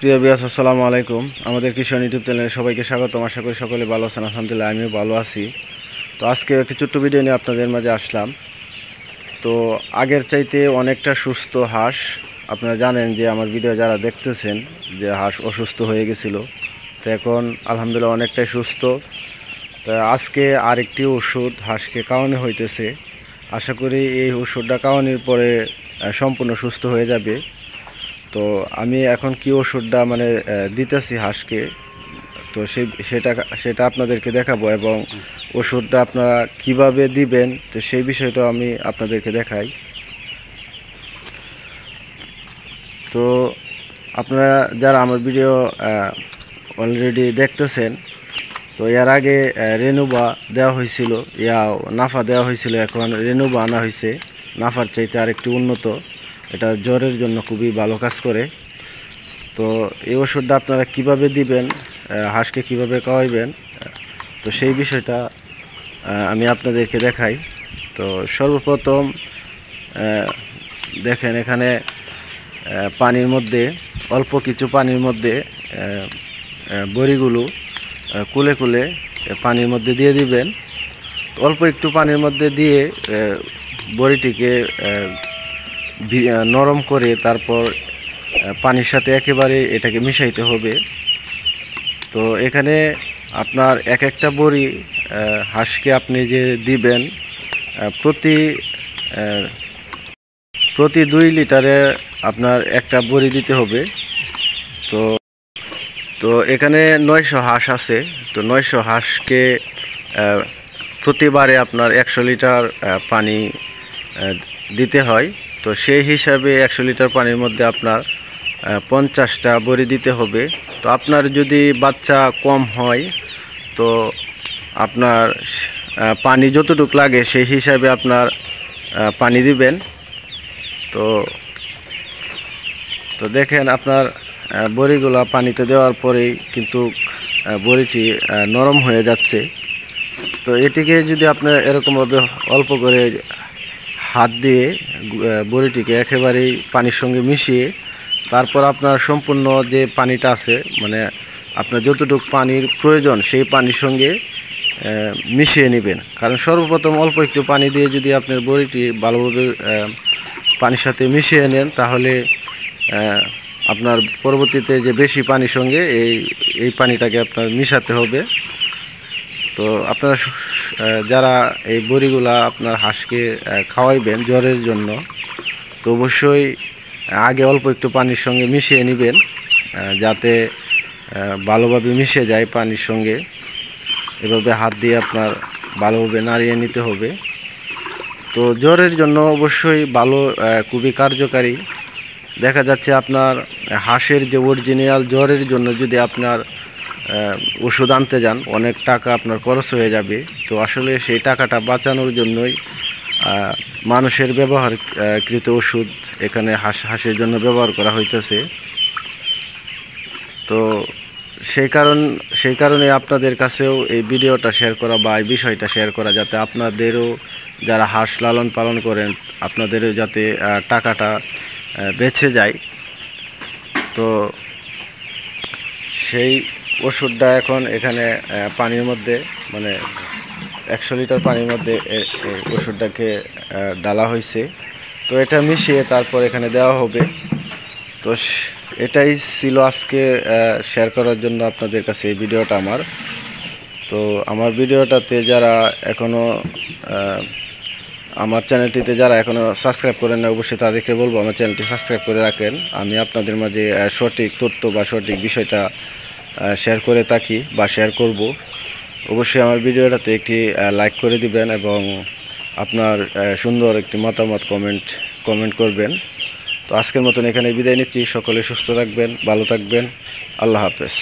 প্রিয় ভিউয়ার্স, আসসালামু আলাইকুম। আমাদের কিষান ইউটিউব চ্যানেলে সবাইকে স্বাগতম। আশা করি সকলে ভালো আছেন। আলহামদুলিল্লাহ, আমিও ভালো আছি। তো আজকে একটি ছোট্ট ভিডিও নিয়ে আপনাদের মাঝে আসলাম। তো আগের চাইতে অনেকটা সুস্থ হাঁস। আপনারা জানেন যে আমার ভিডিও যারা দেখতেছেন যে হাঁস অসুস্থ হয়ে গেছিল, তো এখন আলহামদুলিল্লাহ অনেকটাই সুস্থ। তো আজকে আরেকটি ওষুধ হাঁসকে খাওয়ানো হইতেছে। আশা করি এই ওষুধটা খাওয়ানোর পরে সম্পূর্ণ সুস্থ হয়ে যাবে। তো আমি এখন কি ওষুধটা দিতেছি হাঁসকে, তো সেটা আপনাদেরকে দেখাবো এবং ওষুধটা আপনারা কিভাবে দিবেন তো সেই বিষয়টা আমি আপনাদেরকে দেখাই। তো আপনারা যারা আমার ভিডিও অলরেডি দেখতেছেন, তো এর আগে রেনুবা দেওয়া হয়েছিল, নাফা দেওয়া হয়েছিল, এখন রেনুবা আনা হয়েছে। নাফার চাইতে আরেকটু উন্নত, এটা জ্বরের জন্য খুবই ভালো কাজ করে। তো এই ওষুধটা আপনারা কিভাবে দিবেন, হাঁসকে কিভাবে খাওয়াইবেন, তো সেই বিষয়টা আমি আপনাদেরকে দেখাই। তো সর্বপ্রথম দেখেন, এখানে পানির মধ্যে অল্প কিছু পানির মধ্যে বড়িগুলো কুলে কুলে পানির মধ্যে দিয়ে দিবেন। অল্প একটু পানির মধ্যে দিয়ে বড়িটিকে নরম করে তারপর পানির সাথে একেবারে এটাকে মিশাইতে হবে। তো এখানে আপনার এক একটা বড়ি হাঁসকে আপনি যে দিবেন, প্রতি 2 লিটারে আপনার একটা বড়ি দিতে হবে। তো তো এখানে 900 হাঁস আছে। তো 900 হাঁসকে প্রতিবারে আপনার 100 লিটার পানি দিতে হয়। তো সেই হিসাবে 100 লিটার পানির মধ্যে আপনার 50টা বড়ি দিতে হবে। তো আপনার যদি বাচ্চা কম হয়, তো আপনার পানি যতটুকু লাগে সেই হিসাবে আপনার পানি দিবেন। তো তো দেখেন, আপনার বড়িগুলো পানিতে দেওয়ার পরেই কিন্তু বড়িটি নরম হয়ে যাচ্ছে। তো এটিকে যদি আপনি এরকমভাবে অল্প করে হাত দিয়ে বড়িটিকে একেবারেই পানির সঙ্গে মিশিয়ে তারপর আপনার সম্পূর্ণ যে পানিটা আছে, আপনার যতটুকু পানির প্রয়োজন সেই পানির সঙ্গে মিশিয়ে নেবেন। কারণ সর্বপ্রথম অল্প একটু পানি দিয়ে যদি আপনার বড়িটি ভালোভাবে পানির সাথে মিশিয়ে নেন, তাহলে আপনার পরবর্তীতে যে বেশি পানির সঙ্গে এই পানিটাকে আপনার মিশাতে হবে। তো আপনারা যারা এই বড়িগুলা আপনার হাঁসকে খাওয়াইবেন জ্বরের জন্য, তো অবশ্যই আগে অল্প একটু পানির সঙ্গে মিশিয়ে নেবেন, যাতে ভালোভাবে মিশে যায় পানির সঙ্গে। এভাবে হাত দিয়ে আপনার ভালোভাবে নাড়িয়ে নিতে হবে। তো জ্বরের জন্য অবশ্যই খুবই কার্যকারী। দেখা যাচ্ছে আপনার হাঁসের যে অরিজিনাল জ্বরের জন্য যদি আপনার ওষুধ আনতে যান, অনেক টাকা আপনার খরচ হয়ে যাবে। তো আসলে সেই টাকাটা বাঁচানোর জন্যই মানুষের ব্যবহারকৃত ওষুধ এখানে হাঁসের জন্য ব্যবহার করা হইতেছে। তো সেই কারণে আপনাদের কাছেও এই ভিডিওটা শেয়ার করা বা এই বিষয়টা শেয়ার করা, যাতে আপনাদেরও যারা হাঁস লালন পালন করেন আপনাদেরও যাতে টাকাটা বেঁচে যায়। তো সেই ওষুধটা এখন এখানে পানির মধ্যে 100 লিটার পানির মধ্যে ওষুধটাকে ডালা হয়েছে। তো এটা মিশিয়ে তারপর এখানে দেওয়া হবে। তো এটাই ছিল আজকে শেয়ার করার জন্য আপনাদের কাছে এই ভিডিওটা আমার। তো আমার ভিডিওটাতে যারা এখনও আমার চ্যানেলটিতে যারা এখনও সাবস্ক্রাইব করেন না, অবশ্যই তাদেরকে বলবো আমার চ্যানেলটি সাবস্ক্রাইব করে রাখেন। আমি আপনাদের মাঝে সঠিক তথ্য বা সঠিক বিষয়টা শেয়ার করে থাকি বা শেয়ার করব। অবশ্যই আমার ভিডিওটাতে একটি লাইক করে দিবেন এবং আপনার সুন্দর একটি মতামত কমেন্ট করবেন। তো আজকের মতন এখানে বিদায় নিচ্ছি। সকলে সুস্থ থাকবেন, ভালো থাকবেন। আল্লাহ হাফেজ।